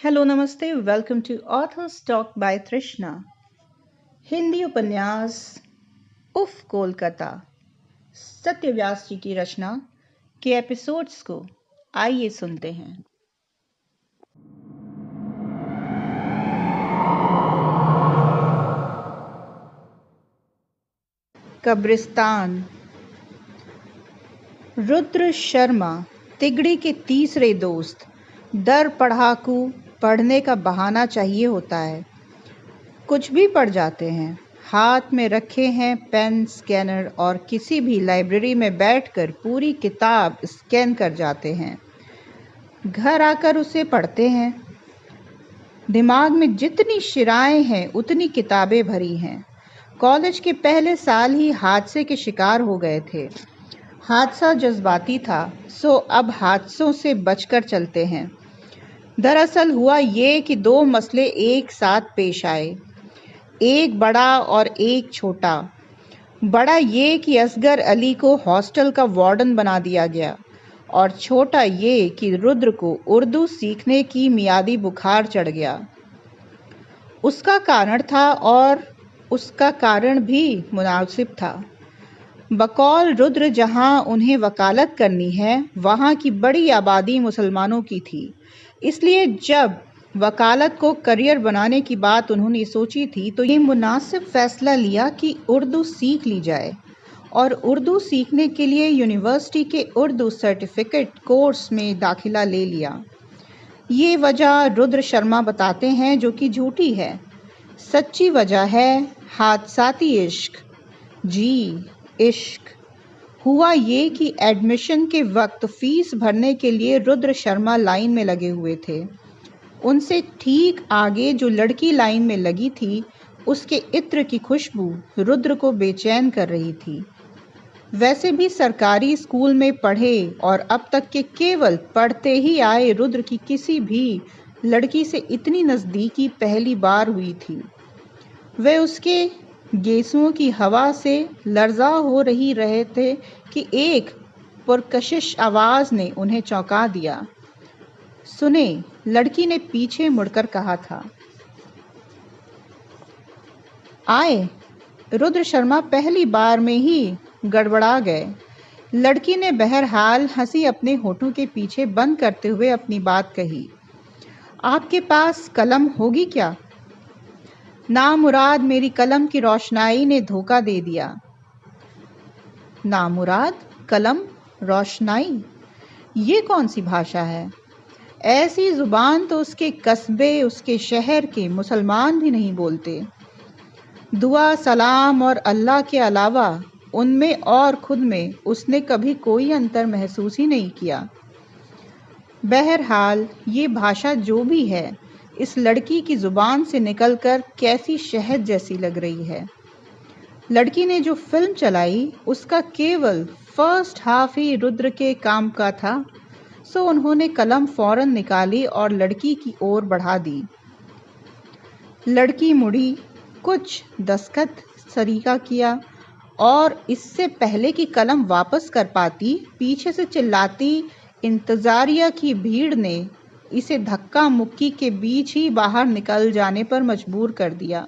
Hello नमस्ते welcome to authors talk by Trishna. Hindi उपन्यास उफ कोलकाता सत्यव्यास जी की रचना के एपिसोड्स को आइए सुनते हैं। कब्रिस्तान। रुद्र शर्मा तिगड़ी के तीसरे दोस्त। दर पढ़ाकू पढ़ने का बहाना चाहिए होता है, कुछ भी पढ़ जाते हैं। हाथ में रखे हैं पेन स्कैनर और किसी भी लाइब्रेरी में बैठकर पूरी किताब स्कैन कर जाते हैं। घर आकर उसे पढ़ते हैं। दिमाग में जितनी शिराएं हैं उतनी किताबें भरी हैं। कॉलेज के पहले साल ही हादसे के शिकार हो गए थे। हादसा जज्बाती था, सो अब हादसों से बचकर चलते हैं। दरअसल हुआ ये कि दो मसले एक साथ पेश आए, एक बड़ा और एक छोटा। बड़ा ये कि असगर अली को हॉस्टल का वार्डन बना दिया गया, और छोटा ये कि रुद्र को उर्दू सीखने की मियादी बुखार चढ़ गया। उसका कारण था और उसका कारण भी मुनासिब था। बकौल रुद्र जहां उन्हें वकालत करनी है वहां की बड़ी आबादी मुसलमानों की थी, इसलिए जब वकालत को करियर बनाने की बात उन्होंने सोची थी तो ये मुनासिब फैसला लिया कि उर्दू सीख ली जाए, और उर्दू सीखने के लिए यूनिवर्सिटी के उर्दू सर्टिफिकेट कोर्स में दाखिला ले लिया। ये वजह रुद्र शर्मा बताते हैं, जो कि झूठी है। सच्ची वजह है हादसाती इश्क। जी, इश्क। हुआ ये कि एडमिशन के वक्त फीस भरने के लिए रुद्र शर्मा लाइन में लगे हुए थे। उनसे ठीक आगे जो लड़की लाइन में लगी थी, उसके इत्र की खुशबू रुद्र को बेचैन कर रही थी। वैसे भी सरकारी स्कूल में पढ़े और अब तक के केवल पढ़ते ही आए रुद्र की किसी भी लड़की से इतनी नज़दीकी पहली बार हुई थी। वे उसके गेसुओं की हवा से लर्जा हो रहे थे कि एक पुरकशिश आवाज़ ने उन्हें चौंका दिया। सुने, लड़की ने पीछे मुड़कर कहा था। आए। रुद्र शर्मा पहली बार में ही गड़बड़ा गए। लड़की ने बहरहाल हंसी अपने होठों के पीछे बंद करते हुए अपनी बात कही। आपके पास कलम होगी क्या? नामुराद मेरी कलम की रोशनाई ने धोखा दे दिया। नामुराद कलम रोशनाई, ये कौन सी भाषा है? ऐसी जुबान तो उसके कस्बे, उसके शहर के मुसलमान भी नहीं बोलते। दुआ सलाम और अल्लाह के अलावा उनमें और खुद में उसने कभी कोई अंतर महसूस ही नहीं किया। बहरहाल ये भाषा जो भी है, इस लड़की की जुबान से निकलकर कैसी शहद जैसी लग रही है। लड़की ने जो फिल्म चलाई उसका केवल फर्स्ट हाफ ही रुद्र के काम का था, सो उन्होंने कलम फौरन निकाली और लड़की की ओर बढ़ा दी। लड़की मुड़ी, कुछ दस्तखत सरीका किया और इससे पहले कि कलम वापस कर पाती, पीछे से चिल्लाती इंतजारिया की भीड़ ने इसे धक्का मुक्की के बीच ही बाहर निकल जाने पर मजबूर कर दिया।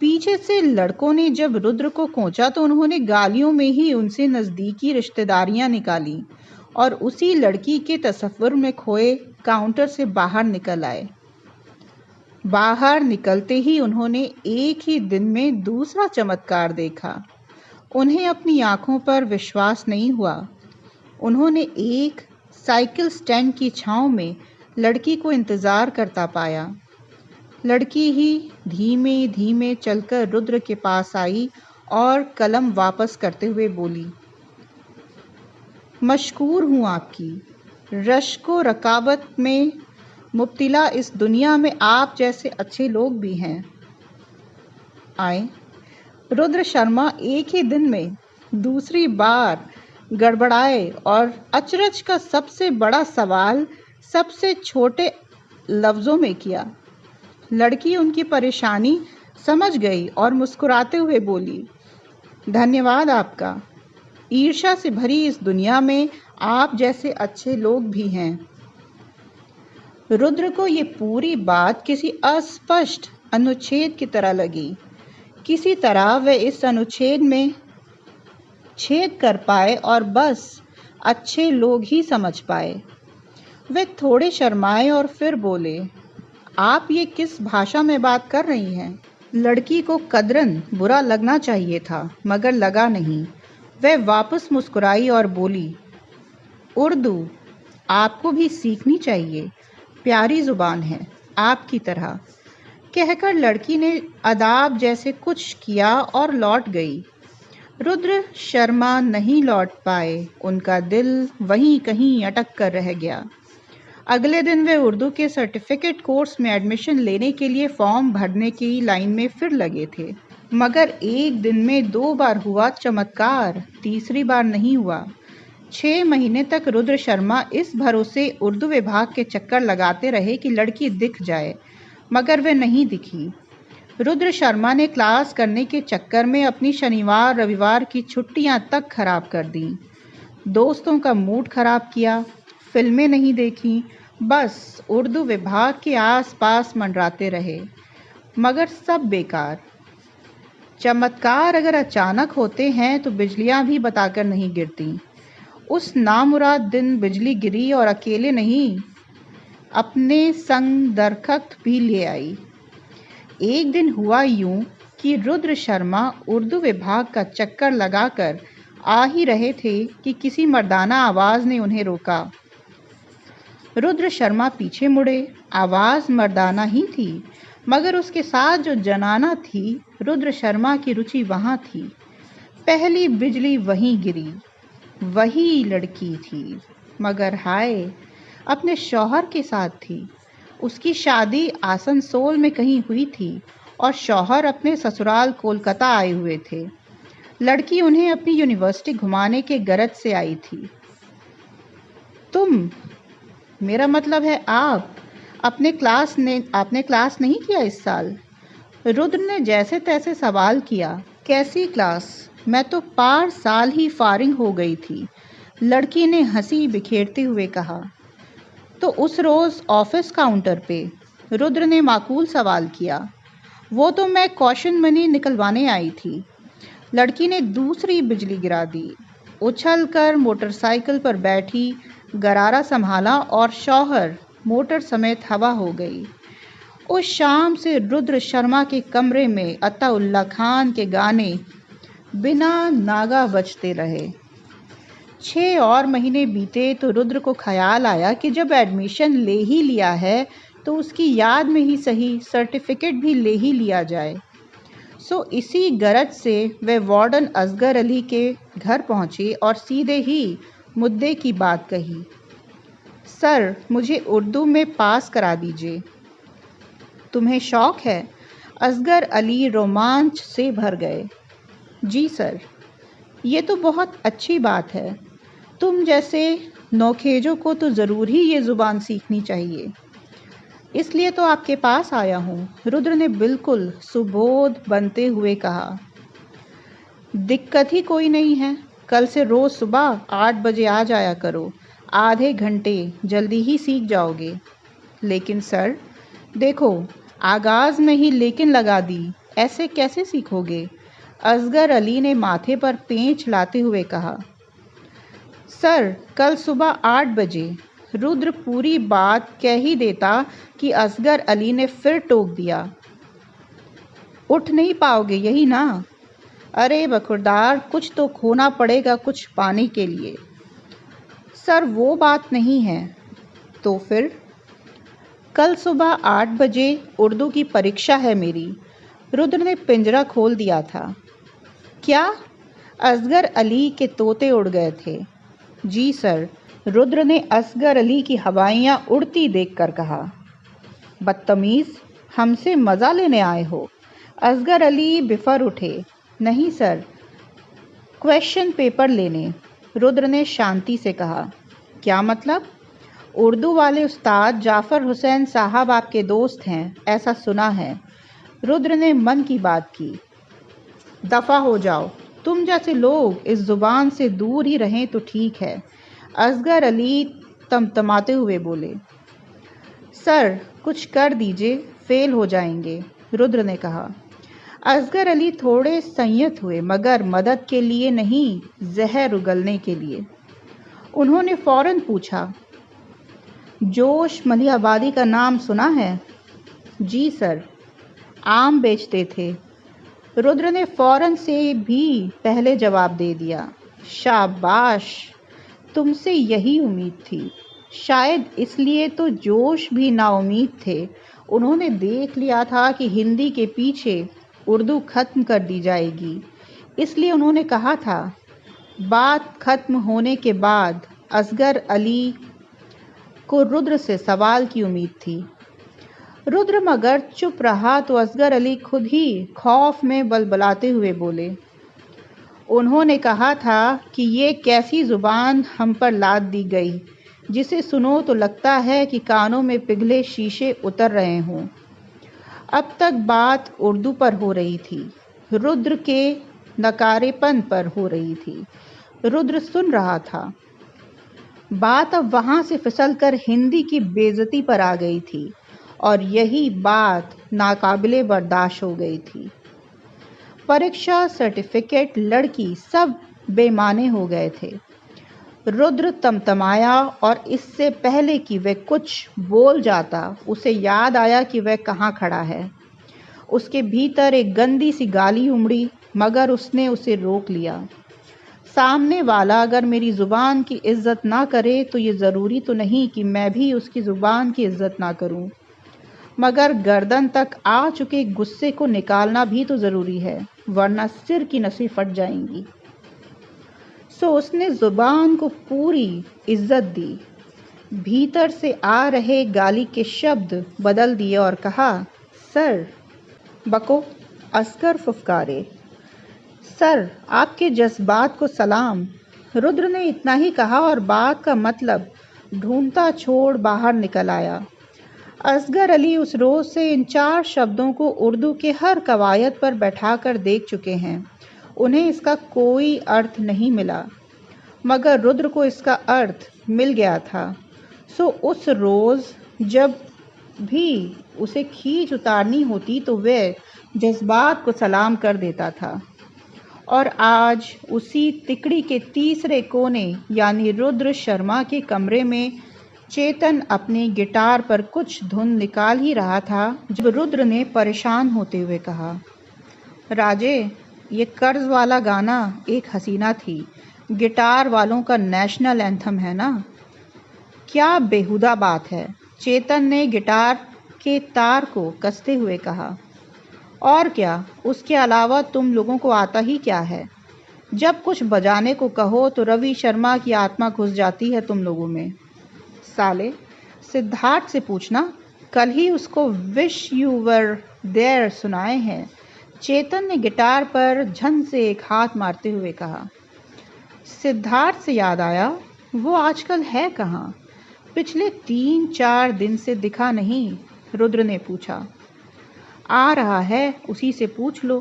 पीछे से लड़कों ने जब रुद्र को कोंचा तो उन्होंने गालियों में ही उनसे नज़दीकी रिश्तेदारियां निकाली और उसी लड़की के तसव्वुर में खोए काउंटर से बाहर निकल आए। बाहर निकलते ही उन्होंने एक ही दिन में दूसरा चमत्कार देखा। उन्हें अपनी आंखों पर विश्वास नहीं हुआ। उन्होंने एक साइकिल स्टैंड की छांव में लड़की को इंतज़ार करता पाया। लड़की ही धीमे धीमे चलकर रुद्र के पास आई और कलम वापस करते हुए बोली, मशकूर हूँ आपकी। रश्को रकाबत में मुब्तिला इस दुनिया में आप जैसे अच्छे लोग भी हैं। आए। रुद्र शर्मा एक ही दिन में दूसरी बार गड़बड़ाए और अचरज का सबसे बड़ा सवाल सबसे छोटे लफ्ज़ों में किया। लड़की उनकी परेशानी समझ गई और मुस्कुराते हुए बोली, धन्यवाद आपका। ईर्ष्या से भरी इस दुनिया में आप जैसे अच्छे लोग भी हैं। रुद्र को ये पूरी बात किसी अस्पष्ट अनुच्छेद की तरह लगी। किसी तरह वह इस अनुच्छेद में छेद कर पाए और बस अच्छे लोग ही समझ पाए। वे थोड़े शर्माए और फिर बोले, आप ये किस भाषा में बात कर रही हैं? लड़की को कदरन बुरा लगना चाहिए था, मगर लगा नहीं। वह वापस मुस्कुराई और बोली, उर्दू आपको भी सीखनी चाहिए, प्यारी जुबान है, आपकी तरह। कहकर लड़की ने अदाब जैसे कुछ किया और लौट गई। रुद्र शर्मा नहीं लौट पाए, उनका दिल वहीं कहीं अटक कर रह गया। अगले दिन वे उर्दू के सर्टिफिकेट कोर्स में एडमिशन लेने के लिए फॉर्म भरने की लाइन में फिर लगे थे, मगर एक दिन में 2 बार हुआ चमत्कार, तीसरी बार नहीं हुआ। 6 महीने तक रुद्र शर्मा इस भरोसे उर्दू विभाग के चक्कर लगाते रहे कि लड़की दिख जाए, मगर वह नहीं दिखी। रुद्र शर्मा ने क्लास करने के चक्कर में अपनी शनिवार रविवार की छुट्टियां तक खराब कर दी। दोस्तों का मूड खराब किया, फिल्में नहीं देखी, बस उर्दू विभाग के आसपास मंडराते रहे, मगर सब बेकार। चमत्कार अगर अचानक होते हैं तो बिजलियां भी बताकर नहीं गिरती। उस नामुराद दिन बिजली गिरी और अकेले नहीं, अपने संग दरख्त भी ले आई। एक दिन हुआ यूं कि रुद्र शर्मा उर्दू विभाग का चक्कर लगाकर आ ही रहे थे कि किसी मर्दाना आवाज़ ने उन्हें रोका। रुद्र शर्मा पीछे मुड़े। आवाज़ मर्दाना ही थी, मगर उसके साथ जो जनाना थी, रुद्र शर्मा की रुचि वहाँ थी। पहली बिजली वहीं गिरी, वही लड़की थी, मगर हाय, अपने शौहर के साथ थी। उसकी शादी आसनसोल में कहीं हुई थी और शौहर अपने ससुराल कोलकाता आए हुए थे। लड़की उन्हें अपनी यूनिवर्सिटी घुमाने के गरज से आई थी। तुम, मेरा मतलब है आपने क्लास नहीं किया इस साल? रुद्र ने जैसे तैसे सवाल किया। कैसी क्लास? मैं तो पार साल ही फारिग हो गई थी, लड़की ने हंसी बिखेरते हुए कहा। तो उस रोज़ ऑफिस काउंटर पे? रुद्र ने माकूल सवाल किया। वो तो मैं कॉशन मनी निकलवाने आई थी। लड़की ने दूसरी बिजली गिरा दी। उछलकर मोटरसाइकिल पर बैठी, गरारा संभाला और शौहर मोटर समेत हवा हो गई। उस शाम से रुद्र शर्मा के कमरे में अताउल्ला खान के गाने बिना नागा बजते रहे। 6 और महीने बीते तो रुद्र को ख्याल आया कि जब एडमिशन ले ही लिया है तो उसकी याद में ही सही सर्टिफिकेट भी ले ही लिया जाए। सो इसी गरज से वे वार्डन असगर अली के घर पहुंचे और सीधे ही मुद्दे की बात कही। सर, मुझे उर्दू में पास करा दीजिए। तुम्हें शौक है? असगर अली रोमांच से भर गए। जी सर, ये तो बहुत अच्छी बात है। तुम जैसे नौखेजों को तो ज़रूर ही ये ज़ुबान सीखनी चाहिए, इसलिए तो आपके पास आया हूँ, रुद्र ने बिल्कुल सुबोध बनते हुए कहा। दिक्कत ही कोई नहीं है, कल से रोज़ सुबह 8 बजे आ जाया करो, आधे घंटे, जल्दी ही सीख जाओगे। लेकिन सर, देखो, आगाज़ में ही लेकिन लगा दी, ऐसे कैसे सीखोगे? असगर अली ने माथे पर पेंच लाते हुए कहा। सर, कल सुबह 8 बजे। रुद्र पूरी बात कह ही देता कि असगर अली ने फिर टोक दिया। उठ नहीं पाओगे यही ना? अरे बखुरदार, कुछ तो खोना पड़ेगा कुछ पाने के लिए। सर, वो बात नहीं है। तो फिर? कल सुबह 8 बजे उर्दू की परीक्षा है मेरी। रुद्र ने पिंजरा खोल दिया था। क्या? असगर अली के तोते उड़ गए थे। जी सर, रुद्र ने असगर अली की हवाइयाँ उड़ती देखकर कहा। बदतमीज़, हमसे मज़ा लेने आए हो? असगर अली बिफर उठे। नहीं सर, क्वेश्चन पेपर लेने, रुद्र ने शांति से कहा। क्या मतलब? उर्दू वाले उस्ताद जाफ़र हुसैन साहब आपके दोस्त हैं, ऐसा सुना है। रुद्र ने मन की बात की। दफ़ा हो जाओ, तुम जैसे लोग इस ज़ुबान से दूर ही रहें तो ठीक है, असगर अली तमतमाते हुए बोले। सर कुछ कर दीजिए, फेल हो जाएंगे, रुद्र ने कहा। असगर अली थोड़े संयत हुए, मगर मदद के लिए नहीं, जहर उगलने के लिए। उन्होंने फौरन पूछा, जोश मलिहाबादी का नाम सुना है? जी सर, आम बेचते थे। रुद्र ने फौरन से भी पहले जवाब दे दिया। शाबाश, तुमसे यही उम्मीद थी। शायद इसलिए तो जोश भी नाउम्मीद थे। उन्होंने देख लिया था कि हिंदी के पीछे उर्दू खत्म कर दी जाएगी, इसलिए उन्होंने कहा था। बात खत्म होने के बाद असगर अली को रुद्र से सवाल की उम्मीद थी। रुद्र मगर चुप रहा तो असगर अली खुद ही खौफ में बलबलाते हुए बोले, उन्होंने कहा था कि ये कैसी जुबान हम पर लाद दी गई, जिसे सुनो तो लगता है कि कानों में पिघले शीशे उतर रहे हों। अब तक बात उर्दू पर हो रही थी, रुद्र के नकारेपन पर हो रही थी। रुद्र सुन रहा था। बात अब वहां से फिसलकर हिंदी की बेइज्जती पर आ गई थी, और यही बात नाकाबिले बर्दाश्त हो गई थी। परीक्षा, सर्टिफिकेट, लड़की सब बेमाने हो गए थे। रुद्र तमतमाया, और इससे पहले कि वह कुछ बोल जाता, उसे याद आया कि वह कहाँ खड़ा है। उसके भीतर एक गंदी सी गाली उमड़ी, मगर उसने उसे रोक लिया। सामने वाला अगर मेरी ज़ुबान की इज्जत ना करे तो ये ज़रूरी तो नहीं कि मैं भी उसकी ज़ुबान की इज्जत ना करूं, मगर गर्दन तक आ चुके गुस्से को निकालना भी तो ज़रूरी है, वरना सिर की नसें फट जाएंगी। सो उसने ज़ुबान को पूरी इज्जत दी, भीतर से आ रहे गाली के शब्द बदल दिए और कहा, सर। बको, असगर फुफकारे। सर, आपके जज्बात को सलाम। रुद्र ने इतना ही कहा और बात का मतलब ढूंढता छोड़ बाहर निकल आया। असगर अली उस रोज से इन 4 शब्दों को उर्दू के हर कवायद पर बैठाकर देख चुके हैं। उन्हें इसका कोई अर्थ नहीं मिला, मगर रुद्र को इसका अर्थ मिल गया था। सो उस रोज जब भी उसे खींच उतारनी होती तो वह जज्बात को सलाम कर देता था। और आज उसी तिकड़ी के तीसरे कोने यानी रुद्र शर्मा के कमरे में चेतन अपने गिटार पर कुछ धुन निकाल ही रहा था जब रुद्र ने परेशान होते हुए कहा, राजे, ये कर्ज वाला गाना एक हसीना थी, गिटार वालों का नेशनल एंथम है ना। क्या बेहुदा बात है, चेतन ने गिटार के तार को कसते हुए कहा। और क्या, उसके अलावा तुम लोगों को आता ही क्या है। जब कुछ बजाने को कहो तो रवि शर्मा की आत्मा घुस जाती है तुम लोगों में। साले, सिद्धार्थ से पूछना, कल ही उसको विश यू वर देयर सुनाए हैं। चेतन ने गिटार पर झन से एक हाथ मारते हुए कहा। सिद्धार्थ से याद आया, वो आजकल है कहाँ? पिछले 3-4 दिन से दिखा नहीं, रुद्र ने पूछा। आ रहा है, उसी से पूछ लो,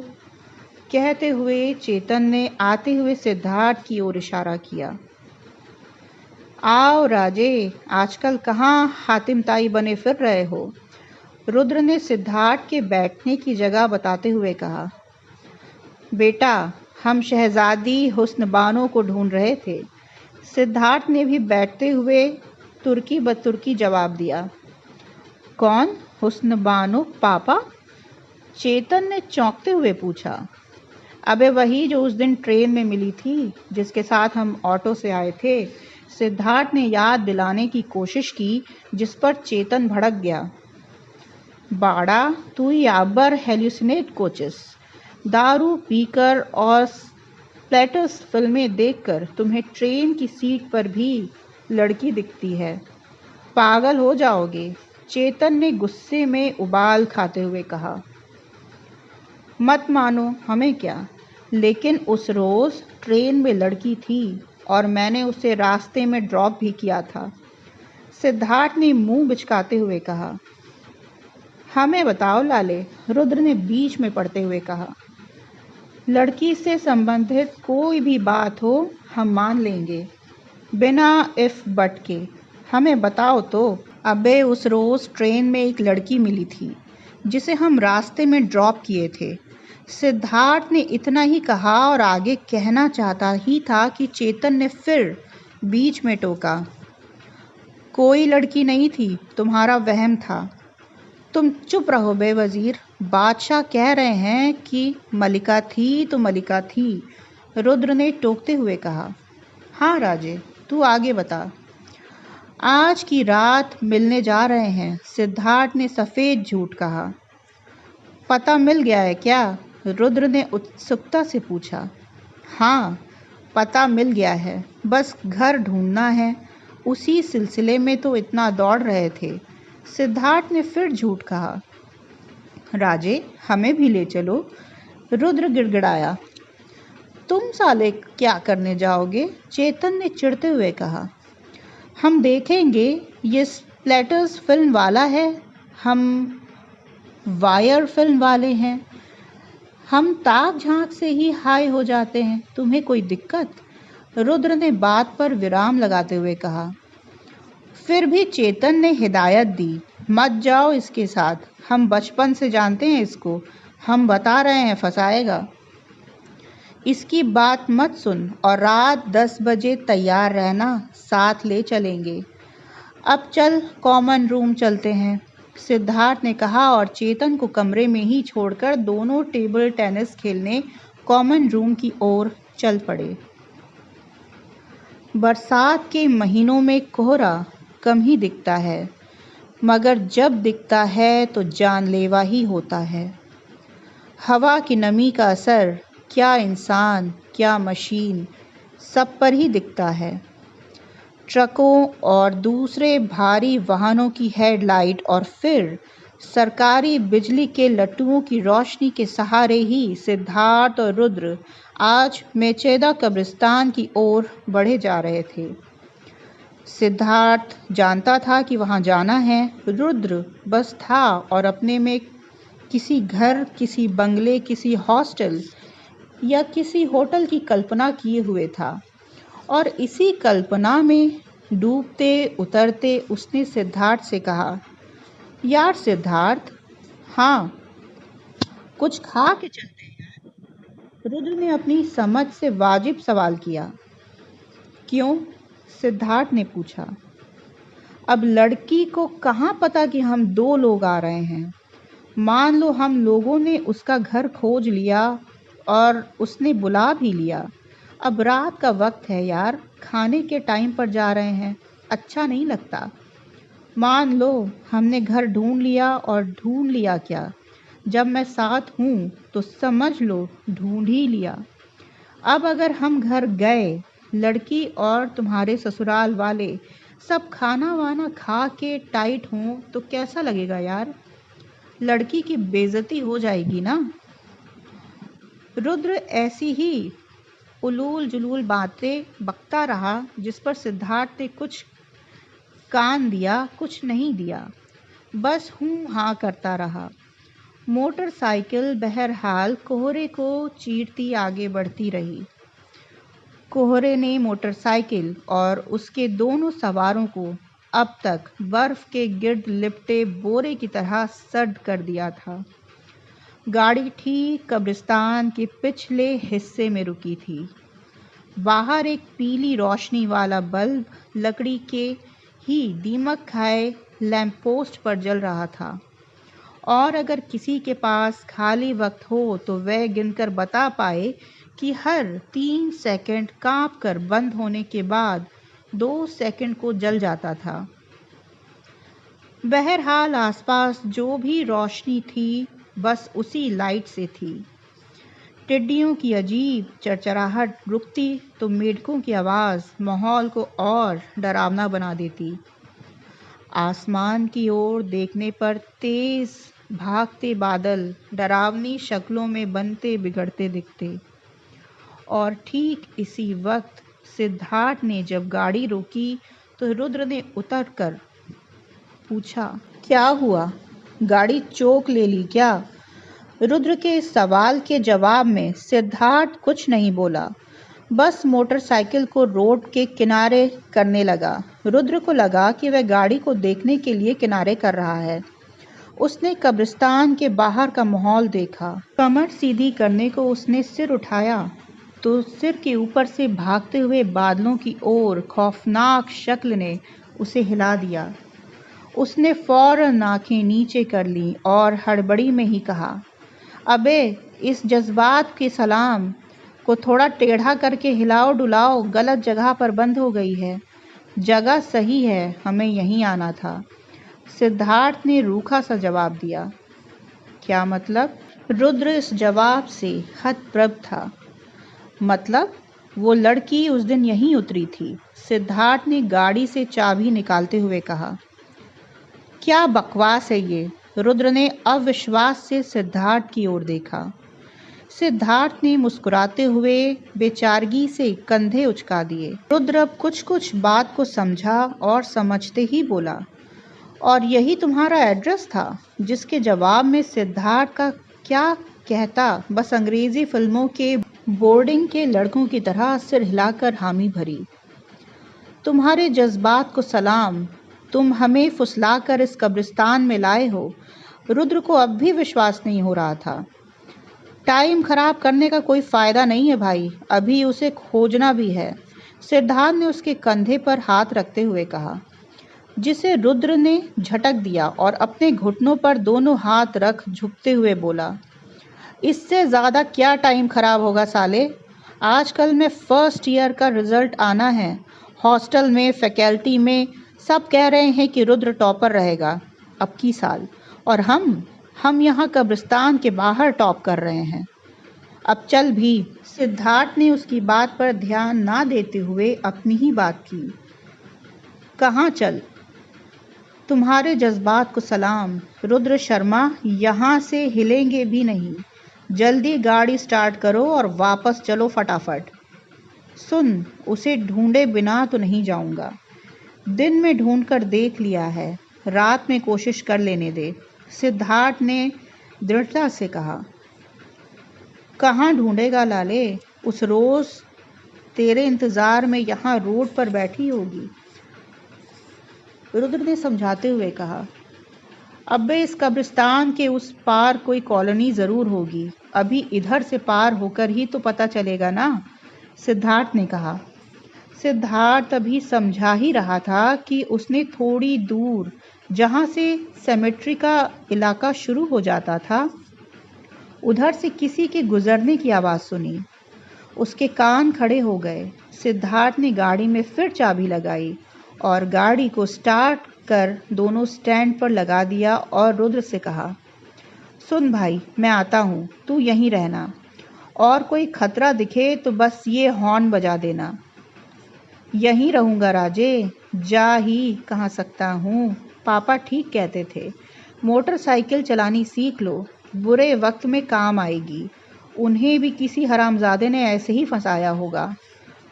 कहते हुए चेतन ने आते हुए सिद्धार्थ की ओर इशारा किया। आओ राजे, आजकल कहाँ हातिम ताई बने फिर रहे हो? रुद्र ने सिद्धार्थ के बैठने की जगह बताते हुए कहा। बेटा, हम शहजादी हुस्न बानो को ढूंढ रहे थे, सिद्धार्थ ने भी बैठते हुए तुर्की बतुर्की जवाब दिया। कौन हुस्न बानो पापा? चेतन ने चौंकते हुए पूछा। अबे वही जो उस दिन ट्रेन में मिली थी, जिसके साथ हम ऑटो से आए थे, सिद्धार्थ ने याद दिलाने की कोशिश की, जिस पर चेतन भड़क गया। बाड़ा, तू याबर हेल्यूसिनेट कोचिस, दारू पीकर और स्प्लैटर्स फिल्में देखकर तुम्हें ट्रेन की सीट पर भी लड़की दिखती है, पागल हो जाओगे, चेतन ने गुस्से में उबाल खाते हुए कहा। मत मानो, हमें क्या, लेकिन उस रोज़ ट्रेन में लड़की थी और मैंने उसे रास्ते में ड्रॉप भी किया था, सिद्धार्थ ने मुंह बिचकाते हुए कहा। हमें बताओ लाले, रुद्र ने बीच में पड़ते हुए कहा। लड़की से संबंधित कोई भी बात हो हम मान लेंगे, बिना इफ बट के, हमें बताओ तो। अबे उस रोज ट्रेन में एक लड़की मिली थी जिसे हम रास्ते में ड्रॉप किए थे। सिद्धार्थ ने इतना ही कहा और आगे कहना चाहता ही था कि चेतन ने फिर बीच में टोका। कोई लड़की नहीं थी, तुम्हारा वहम था। तुम चुप रहो बेवजीर। बादशाह कह रहे हैं कि मलिका थी तो मलिका थी, रुद्र ने टोकते हुए कहा। हाँ राजे, तू आगे बता। आज की रात मिलने जा रहे हैं, सिद्धार्थ ने सफेद झूठ कहा। पता मिल गया है क्या? रुद्र ने उत्सुकता से पूछा। हाँ, पता मिल गया है, बस घर ढूंढना है। उसी सिलसिले में तो इतना दौड़ रहे थे, सिद्धार्थ ने फिर झूठ कहा। राजे, हमें भी ले चलो, रुद्र गिड़गिड़ाया। तुम साले क्या करने जाओगे? चेतन ने चिढ़ते हुए कहा। हम देखेंगे, ये स्प्लैटर्स फिल्म वाला है, हम वायर फिल्म वाले हैं। हम ताक झांक से ही हाई हो जाते हैं, तुम्हें कोई दिक्कत? रुद्र ने बात पर विराम लगाते हुए कहा। फिर भी चेतन ने हिदायत दी, मत जाओ इसके साथ, हम बचपन से जानते हैं इसको, हम बता रहे हैं फंसाएगा। इसकी बात मत सुन और रात 10 बजे तैयार रहना, साथ ले चलेंगे। अब चल कॉमन रूम चलते हैं, सिद्धार्थ ने कहा और चेतन को कमरे में ही छोड़कर दोनों टेबल टेनिस खेलने कॉमन रूम की ओर चल पड़े। बरसात के महीनों में कोहरा कम ही दिखता है, मगर जब दिखता है तो जानलेवा ही होता है। हवा की नमी का असर क्या इंसान क्या मशीन, सब पर ही दिखता है। ट्रकों और दूसरे भारी वाहनों की हेडलाइट और फिर सरकारी बिजली के लट्टुओं की रोशनी के सहारे ही सिद्धार्थ और रुद्र आज मेचेदा कब्रिस्तान की ओर बढ़े जा रहे थे। सिद्धार्थ जानता था कि वहां जाना है, रुद्र बस था और अपने में किसी घर, किसी बंगले, किसी हॉस्टल या किसी होटल की कल्पना किए हुए था। और इसी कल्पना में डूबते उतरते उसने सिद्धार्थ से कहा, यार सिद्धार्थ, हाँ कुछ खा के चलते हैं। रुद्र ने अपनी समझ से वाजिब सवाल किया। क्यों? सिद्धार्थ ने पूछा। अब लड़की को कहाँ पता कि हम 2 लोग आ रहे हैं। मान लो हम लोगों ने उसका घर खोज लिया और उसने बुला भी लिया। अब रात का वक्त है यार, खाने के टाइम पर जा रहे हैं, अच्छा नहीं लगता। मान लो हमने घर ढूंढ लिया, और ढूंढ लिया क्या, जब मैं साथ हूँ तो समझ लो ढूंढ ही लिया। अब अगर हम घर गए, लड़की और तुम्हारे ससुराल वाले सब खाना वाना खा के टाइट हों तो कैसा लगेगा यार? लड़की की बेइज्जती हो जाएगी ना। रुद्र ऐसी ही उलूल जुलूल बातें बकता रहा, जिस पर सिद्धार्थ ने कुछ कान दिया कुछ नहीं दिया, बस हूँ हाँ करता रहा। मोटरसाइकिल बहरहाल कोहरे को चीरती आगे बढ़ती रही। कोहरे ने मोटरसाइकिल और उसके दोनों सवारों को अब तक बर्फ के गिर्द लिपटे बोरे की तरह सड कर दिया था। गाड़ी ठीक कब्रिस्तान के पिछले हिस्से में रुकी थी। बाहर एक पीली रोशनी वाला बल्ब लकड़ी के ही दीमक खाए लैंप पोस्ट पर जल रहा था, और अगर किसी के पास खाली वक्त हो तो वह गिनकर बता पाए कि हर 3 सेकंड कांप कर बंद होने के बाद 2 सेकंड को जल जाता था। बहरहाल आसपास जो भी रोशनी थी बस उसी लाइट से थी। टिड्डियों की अजीब चरचराहट रुकती तो मेढकों की आवाज़ माहौल को और डरावना बना देती। आसमान की ओर देखने पर तेज भागते बादल डरावनी शक्लों में बनते बिगड़ते दिखते। और ठीक इसी वक्त सिद्धार्थ ने जब गाड़ी रोकी तो रुद्र ने उतर कर पूछा, क्या हुआ? गाड़ी चोक ले ली क्या? रुद्र के इस सवाल के जवाब में सिद्धार्थ कुछ नहीं बोला, बस मोटरसाइकिल को रोड के किनारे करने लगा। रुद्र को लगा कि वह गाड़ी को देखने के लिए किनारे कर रहा है। उसने कब्रिस्तान के बाहर का माहौल देखा। कमर सीधी करने को उसने सिर उठाया तो सिर के ऊपर से भागते हुए बादलों की ओर खौफनाक शक्ल ने उसे हिला दिया। उसने फौरन आंखें नीचे कर लीं और हड़बड़ी में ही कहा, अबे इस जज्बात के सलाम को थोड़ा टेढ़ा करके हिलाओ डुलाओ, गलत जगह पर बंद हो गई है। जगह सही है, हमें यहीं आना था। सिद्धार्थ ने रूखा सा जवाब दिया। क्या मतलब? रुद्र इस जवाब से हतप्रभ था। मतलब वो लड़की उस दिन यहीं उतरी थी। सिद्धार्थ ने गाड़ी से चाबी निकालते हुए कहा। क्या बकवास है ये? रुद्र ने अविश्वास से सिद्धार्थ की ओर देखा। सिद्धार्थ ने मुस्कुराते हुए बेचारगी से कंधे उचका दिए। रुद्र अब कुछ बात को समझा और समझते ही बोला, और यही तुम्हारा एड्रेस था? जिसके जवाब में सिद्धार्थ का क्या कहता बस अंग्रेजी फिल्मों के बोर्डिंग के लड़कों की तरह सिर हिलाकर हामी भरी। तुम्हारे जज्बात को सलाम, तुम हमें फुसलाकर इस कब्रिस्तान में लाए हो। रुद्र को अब भी विश्वास नहीं हो रहा था। टाइम खराब करने का कोई फायदा नहीं है भाई, अभी उसे खोजना भी है। सिद्धार्थ ने उसके कंधे पर हाथ रखते हुए कहा, जिसे रुद्र ने झटक दिया और अपने घुटनों पर दोनों हाथ रख झुकते हुए बोला, इससे ज़्यादा क्या टाइम खराब होगा साले? आजकल में फर्स्ट ईयर का रिजल्ट आना है। हॉस्टल में, फैकल्टी में सब कह रहे हैं कि रुद्र टॉपर रहेगा अब की साल, और हम यहाँ कब्रिस्तान के बाहर टॉप कर रहे हैं। अब चल भी। सिद्धार्थ ने उसकी बात पर ध्यान ना देते हुए अपनी ही बात की। कहाँ चल? तुम्हारे जज्बात को सलाम। रुद्र शर्मा यहाँ से हिलेंगे भी नहीं। जल्दी गाड़ी स्टार्ट करो और वापस चलो फटाफट। सुन, उसे ढूंढे बिना तो नहीं जाऊंगा। दिन में ढूंढकर देख लिया है, रात में कोशिश कर लेने दे। सिद्धार्थ ने दृढ़ता से कहा। कहाँ ढूंढेगा लाले? उस रोज तेरे इंतजार में यहाँ रोड पर बैठी होगी। रुद्र ने समझाते हुए कहा। अबे इस कब्रिस्तान के उस पार कोई कॉलोनी जरूर होगी, अभी इधर से पार होकर ही तो पता चलेगा ना, सिद्धार्थ ने कहा। सिद्धार्थ अभी समझा ही रहा था कि उसने थोड़ी दूर जहाँ से सेमेट्री का इलाका शुरू हो जाता था, उधर से किसी के गुजरने की आवाज़ सुनी। उसके कान खड़े हो गए। सिद्धार्थ ने गाड़ी में फिर चाबी लगाई और गाड़ी को स्टार्ट कर दोनों स्टैंड पर लगा दिया और रुद्र से कहा, सुन भाई, मैं आता हूँ, तू यहीं रहना, और कोई खतरा दिखे तो बस ये हॉर्न बजा देना। यहीं रहूँगा राजे, जा ही कहाँ सकता हूँ। पापा ठीक कहते थे, मोटरसाइकिल चलानी सीख लो, बुरे वक्त में काम आएगी। उन्हें भी किसी हरामजादे ने ऐसे ही फंसाया होगा।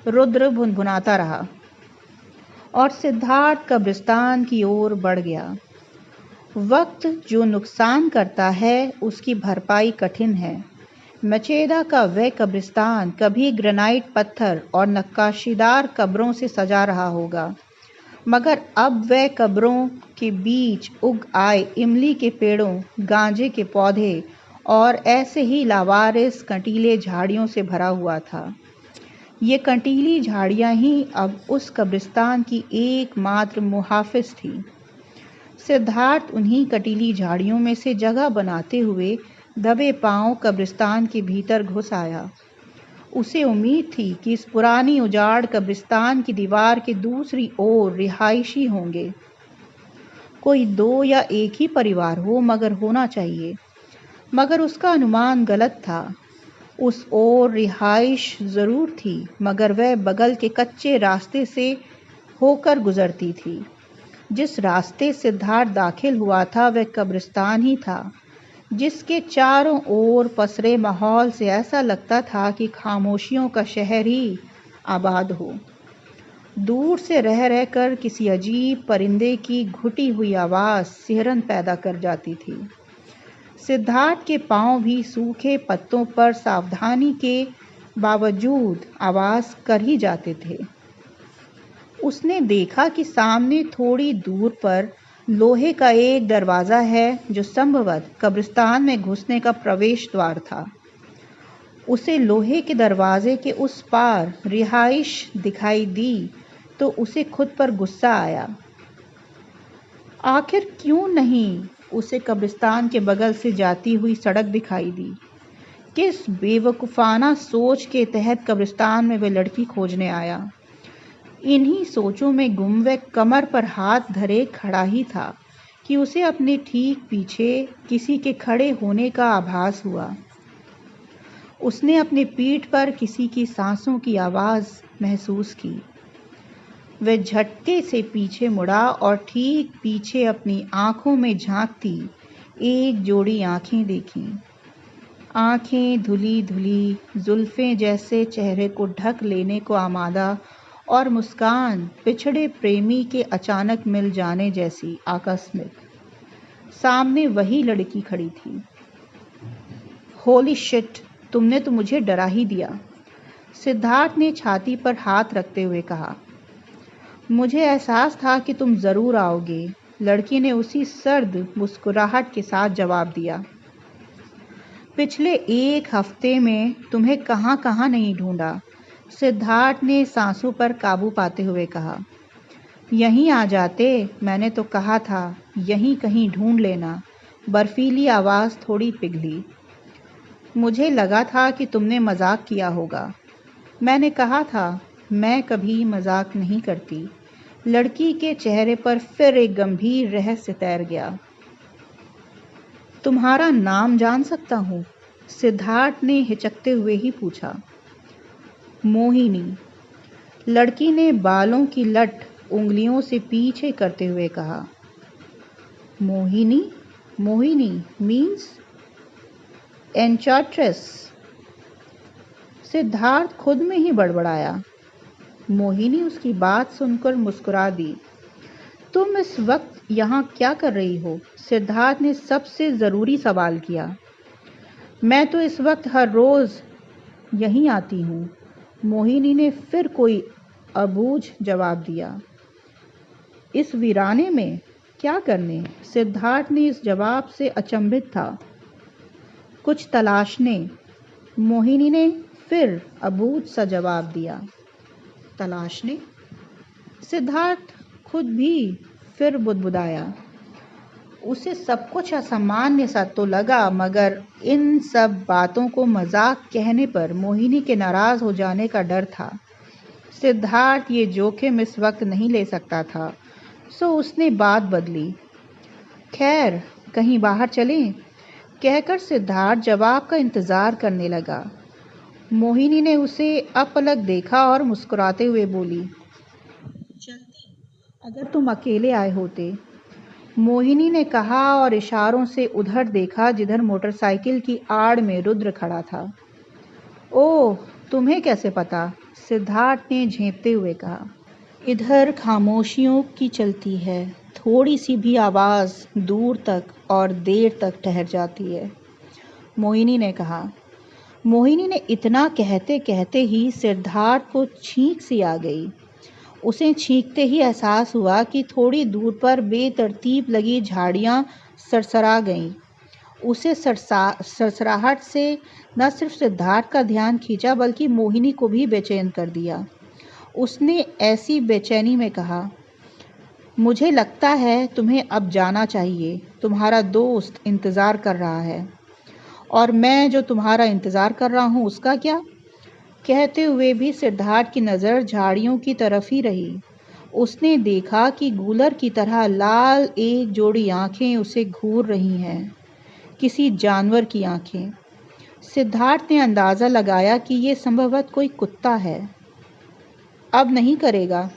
रुद्र भुनभुनाता रहा और सिद्धार्थ कब्रिस्तान की ओर बढ़ गया। वक्त जो नुकसान करता है उसकी भरपाई कठिन है। मचेदा का वह कब्रिस्तान कभी ग्रेनाइट पत्थर और नक्काशीदार कब्रों से सजा रहा होगा, मगर अब वह कब्रों के बीच उग आए इमली के पेड़ों, गांजे के पौधे और ऐसे ही लावारिस कंटीले झाड़ियों से भरा हुआ था। ये कंटीली झाड़ियां ही अब उस कब्रिस्तान की एकमात्र मुहाफिज थी। सिद्धार्थ उन्हीं कंटीली झाड़ियों में से जगह बनाते हुए दबे पांव कब्रिस्तान के भीतर घुस आया। उसे उम्मीद थी कि इस पुरानी उजाड़ कब्रिस्तान की दीवार के दूसरी ओर रिहायशी होंगे। कोई दो या एक ही परिवार हो, मगर होना चाहिए। मगर उसका अनुमान गलत था। उस ओर रिहाइश जरूर थी, मगर वह बगल के कच्चे रास्ते से होकर गुजरती थी। जिस रास्ते सिद्धार्थ दाखिल हुआ था वह कब्रिस्तान ही था, जिसके चारों ओर पसरे माहौल से ऐसा लगता था कि खामोशियों का शहर ही आबाद हो। दूर से रह रहकर किसी अजीब परिंदे की घुटी हुई आवाज़ सिहरन पैदा कर जाती थी। सिद्धार्थ के पांव भी सूखे पत्तों पर सावधानी के बावजूद आवाज कर ही जाते थे। उसने देखा कि सामने थोड़ी दूर पर लोहे का एक दरवाजा है जो संभवतः कब्रिस्तान में घुसने का प्रवेश द्वार था। उसे लोहे के दरवाजे के उस पार रिहाइश दिखाई दी तो उसे खुद पर गुस्सा आया। आखिर क्यों नहीं उसे कब्रिस्तान के बगल से जाती हुई सड़क दिखाई दी? किस बेवकूफ़ाना सोच के तहत कब्रिस्तान में वह लड़की खोजने आया? इन्हीं सोचों में गुम वह कमर पर हाथ धरे खड़ा ही था कि उसे अपने ठीक पीछे किसी के खड़े होने का आभास हुआ। उसने अपनी पीठ पर किसी की सांसों की आवाज़ महसूस की। वह झटके से पीछे मुड़ा और ठीक पीछे अपनी आंखों में झांकती एक जोड़ी आंखें देखीं। आंखें धुली धुली, जुल्फें जैसे चेहरे को ढक लेने को आमादा और मुस्कान पिछड़े प्रेमी के अचानक मिल जाने जैसी आकस्मिक। सामने वही लड़की खड़ी थी। होली शिट, तुमने तो मुझे डरा ही दिया, सिद्धार्थ ने छाती पर हाथ रखते हुए कहा। मुझे एहसास था कि तुम ज़रूर आओगे, लड़की ने उसी सर्द मुस्कुराहट के साथ जवाब दिया। पिछले एक हफ्ते में तुम्हें कहाँ कहाँ नहीं ढूंढा, सिद्धार्थ ने सांसों पर काबू पाते हुए कहा। यहीं आ जाते, मैंने तो कहा था, यहीं कहीं ढूंढ लेना। बर्फीली आवाज़ थोड़ी पिघली। मुझे लगा था कि तुमने मजाक किया होगा। मैंने कहा था, मैं कभी मजाक नहीं करती। लड़की के चेहरे पर फिर एक गंभीर रहस्य तैर गया। तुम्हारा नाम जान सकता हूँ? सिद्धार्थ ने हिचकते हुए ही पूछा। मोहिनी, लड़की ने बालों की लट उंगलियों से पीछे करते हुए कहा। मोहिनी? मोहिनी मीन्स एन्चांट्रेस। सिद्धार्थ खुद में ही बड़बड़ाया। मोहिनी उसकी बात सुनकर मुस्कुरा दी। तुम इस वक्त यहाँ क्या कर रही हो? सिद्धार्थ ने सबसे ज़रूरी सवाल किया। मैं तो इस वक्त हर रोज़ यहीं आती हूँ, मोहिनी ने फिर कोई अबूझ जवाब दिया। इस वीराने में क्या करने? सिद्धार्थ ने इस जवाब से अचंभित था। कुछ तलाशने, मोहिनी ने फिर अबूझ सा जवाब दिया। तलाशने? सिद्धार्थ खुद भी फिर बुदबुदाया। उसे सब कुछ असामान्य सा तो लगा, मगर इन सब बातों को मजाक कहने पर मोहिनी के नाराज़ हो जाने का डर था। सिद्धार्थ ये जोखिम इस वक्त नहीं ले सकता था, सो उसने बात बदली। खैर, कहीं बाहर चलें? कहकर सिद्धार्थ जवाब का इंतज़ार करने लगा। मोहिनी ने उसे अपलक देखा और मुस्कुराते हुए बोली, चलते, अगर तुम अकेले आए होते। मोहिनी ने कहा और इशारों से उधर देखा जिधर मोटरसाइकिल की आड़ में रुद्र खड़ा था। ओह, तुम्हें कैसे पता? सिद्धार्थ ने झेंपते हुए कहा। इधर खामोशियों की चलती है, थोड़ी सी भी आवाज़ दूर तक और देर तक ठहर जाती है, मोहिनी ने कहा। मोहिनी ने इतना कहते कहते ही सिद्धार्थ को छींक सी आ गई। उसे छींकते ही एहसास हुआ कि थोड़ी दूर पर बेतरतीब लगी झाड़ियाँ सरसरा गईं। उसे सरसराहट से न सिर्फ सिद्धार्थ का ध्यान खींचा बल्कि मोहिनी को भी बेचैन कर दिया। उसने ऐसी बेचैनी में कहा, मुझे लगता है तुम्हें अब जाना चाहिए, तुम्हारा दोस्त इंतज़ार कर रहा है। और मैं जो तुम्हारा इंतज़ार कर रहा हूँ उसका क्या? कहते हुए भी सिद्धार्थ की नज़र झाड़ियों की तरफ ही रही। उसने देखा कि गूलर की तरह लाल एक जोड़ी आंखें उसे घूर रही हैं, किसी जानवर की आंखें। सिद्धार्थ ने अंदाज़ा लगाया कि ये संभवतः कोई कुत्ता है। अब नहीं करेगा?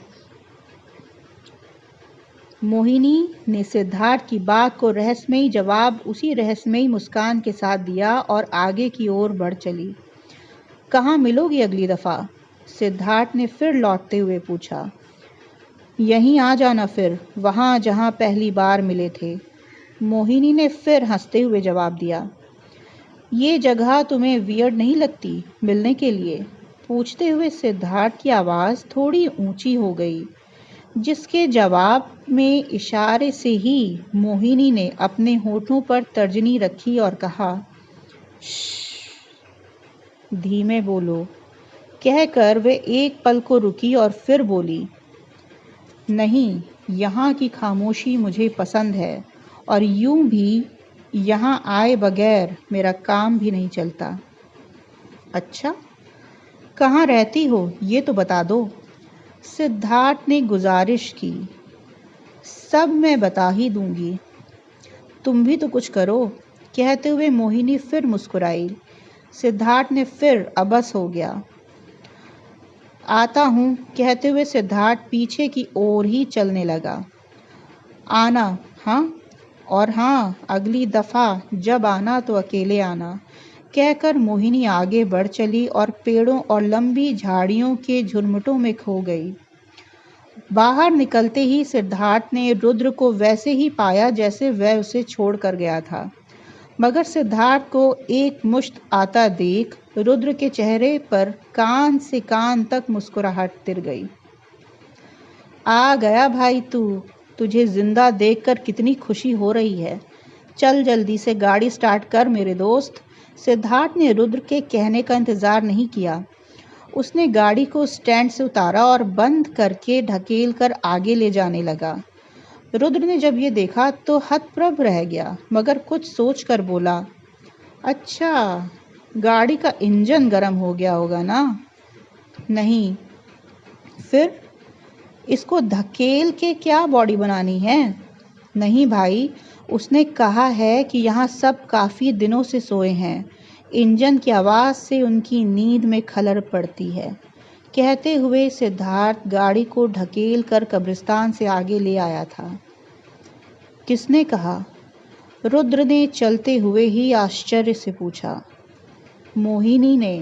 मोहिनी ने सिद्धार्थ की बात को रहस्यमयी जवाब उसी रहस्यमयी मुस्कान के साथ दिया और आगे की ओर बढ़ चली। कहाँ मिलोगी अगली दफ़ा? सिद्धार्थ ने फिर लौटते हुए पूछा। यहीं आ जाना फिर, वहाँ जहाँ पहली बार मिले थे, मोहिनी ने फिर हंसते हुए जवाब दिया। ये जगह तुम्हें वियर्ड नहीं लगती मिलने के लिए? पूछते हुए सिद्धार्थ की आवाज़ थोड़ी ऊंची हो गई, जिसके जवाब में इशारे से ही मोहिनी ने अपने होठों पर तर्जनी रखी और कहा, धीमे बोलो। कहकर वे एक पल को रुकी और फिर बोली, नहीं, यहाँ की खामोशी मुझे पसंद है और यूं भी यहाँ आए बगैर मेरा काम भी नहीं चलता। अच्छा, कहाँ रहती हो ये तो बता दो। सिद्धार्थ ने गुजारिश की। सब मैं बता ही दूंगी, तुम भी तो कुछ करो। कहते हुए मोहिनी फिर मुस्कुराई। सिद्धार्थ ने फिर अबस हो गया। आता हूँ, कहते हुए सिद्धार्थ पीछे की ओर ही चलने लगा। आना, हाँ, और हाँ, अगली दफ़ा जब आना तो अकेले आना। कहकर मोहिनी आगे बढ़ चली और पेड़ों और लंबी झाड़ियों के झुरमुटों में खो गई। बाहर निकलते ही सिद्धार्थ ने रुद्र को वैसे ही पाया जैसे वह उसे छोड़कर गया था, मगर सिद्धार्थ को एक मुश्त आता देख रुद्र के चेहरे पर कान से कान तक मुस्कुराहट तिर गई। आ गया भाई तू, तुझे जिंदा देखकर कितनी खुशी हो रही है। चल जल्दी से गाड़ी स्टार्ट कर मेरे दोस्त। सिद्धार्थ ने रुद्र के कहने का इंतजार नहीं किया। उसने गाड़ी को स्टैंड से उतारा और बंद करके ढकेल कर आगे ले जाने लगा। रुद्र ने जब ये देखा तो हतप्रभ रह गया, मगर कुछ सोच कर बोला, अच्छा, गाड़ी का इंजन गर्म हो गया होगा ना? नहीं, फिर इसको धकेल के क्या बॉडी बनानी है? नहीं भाई, उसने कहा है कि यहाँ सब काफ़ी दिनों से सोए हैं। इंजन की आवाज़ से उनकी नींद में खलल पड़ती है। कहते हुए सिद्धार्थ गाड़ी को ढकेल कर कब्रिस्तान से आगे ले आया था। किसने कहा? रुद्र ने चलते हुए ही आश्चर्य से पूछा। मोहिनी ने।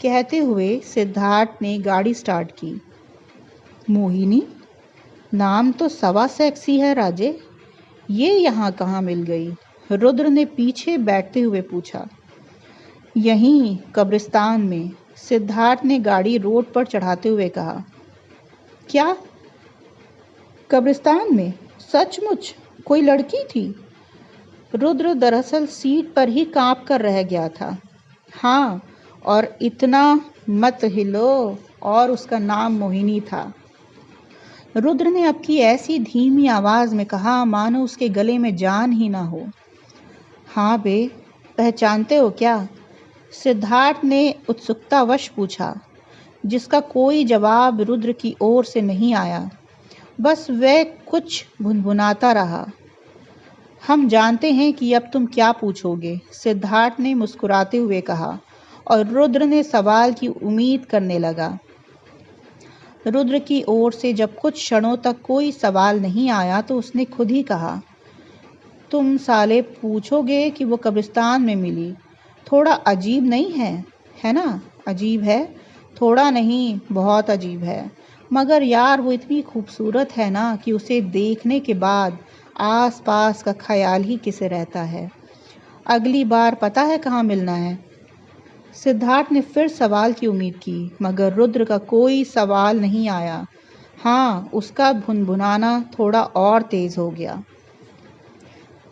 कहते हुए सिद्धार्थ ने गाड़ी स्टार्ट की। मोहिनी? नाम तो सवा सेक्सी है राजे, ये यहाँ कहाँ मिल गई? रुद्र ने पीछे बैठते हुए पूछा। यहीं कब्रिस्तान में, सिद्धार्थ ने गाड़ी रोड पर चढ़ाते हुए कहा। क्या? कब्रिस्तान में? सचमुच? कोई लड़की थी? रुद्र दरअसल सीट पर ही कांप कर रह गया था। हाँ, और इतना मत हिलो, और उसका नाम मोहिनी था। रुद्र ने अब की ऐसी धीमी आवाज़ में कहा मानो उसके गले में जान ही ना हो। हाँ बे, पहचानते हो क्या? सिद्धार्थ ने उत्सुकतावश पूछा, जिसका कोई जवाब रुद्र की ओर से नहीं आया। बस वह कुछ भुनभुनाता रहा। हम जानते हैं कि अब तुम क्या पूछोगे, सिद्धार्थ ने मुस्कुराते हुए कहा, और रुद्र ने सवाल की उम्मीद करने लगा। रुद्र की ओर से जब कुछ क्षणों तक कोई सवाल नहीं आया तो उसने खुद ही कहा, तुम साले पूछोगे कि वो कब्रिस्तान में मिली। थोड़ा अजीब नहीं है, है ना? अजीब है? थोड़ा नहीं, बहुत अजीब है। मगर यार वो इतनी खूबसूरत है ना कि उसे देखने के बाद आस पास का ख्याल ही किसे रहता है। अगली बार पता है कहाँ मिलना है? सिद्धार्थ ने फिर सवाल की उम्मीद की, मगर रुद्र का कोई सवाल नहीं आया। हाँ, उसका भुनभुनाना थोड़ा और तेज हो गया।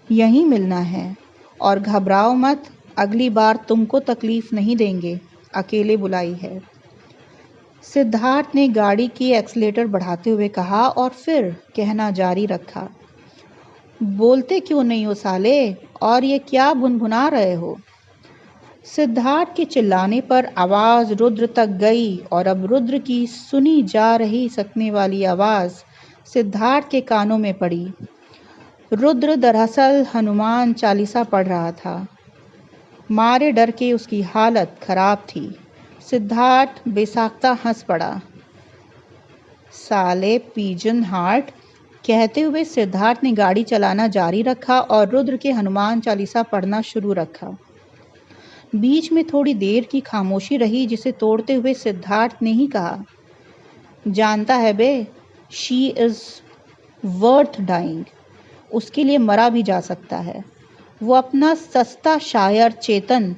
यहीं मिलना है, और घबराओ मत, अगली बार तुमको तकलीफ नहीं देंगे, अकेले बुलाई है। सिद्धार्थ ने गाड़ी की एक्सीलेटर बढ़ाते हुए कहा और फिर कहना जारी रखा। बोलते क्यों नहीं हो साले, और ये क्या भुनभुना रहे हो? सिद्धार्थ के चिल्लाने पर आवाज़ रुद्र तक गई और अब रुद्र की सुनी जा रही सकने वाली आवाज़ सिद्धार्थ के कानों में पड़ी। रुद्र दरअसल हनुमान चालीसा पढ़ रहा था। मारे डर के उसकी हालत खराब थी। सिद्धार्थ बेसाख्ता हंस पड़ा। साले पीजन हार्ट। कहते हुए सिद्धार्थ ने गाड़ी चलाना जारी रखा और रुद्र के हनुमान चालीसा पढ़ना शुरू रखा। बीच में थोड़ी देर की खामोशी रही, जिसे तोड़ते हुए सिद्धार्थ ने ही कहा, जानता है बे, शी इज़ वर्थ डाइंग। उसके लिए मरा भी जा सकता है। वो अपना सस्ता शायर चेतन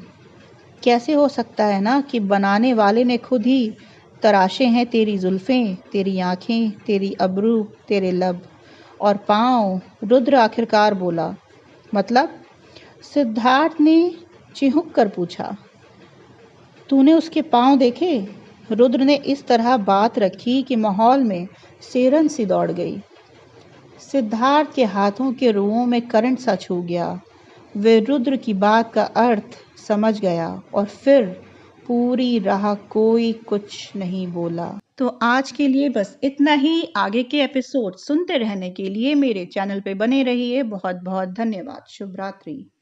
कैसे हो सकता है ना कि बनाने वाले ने खुद ही तराशे हैं तेरी जुल्फें, तेरी आंखें, तेरी अब्रू, तेरे लब और पाँव। रुद्र आखिरकार बोला। मतलब? सिद्धार्थ ने चिहुक कर पूछा। तूने उसके पाँव देखे? रुद्र ने इस तरह बात रखी कि माहौल में सिरन सी दौड़ गई। सिद्धार्थ के हाथों के रुओं में करंट सा छू गया। वे रुद्र की बात का अर्थ समझ गया और फिर पूरी राह कोई कुछ नहीं बोला। तो आज के लिए बस इतना ही। आगे के एपिसोड सुनते रहने के लिए मेरे चैनल पे बने रहिए। बहुत बहुत धन्यवाद। शुभ रात्रि।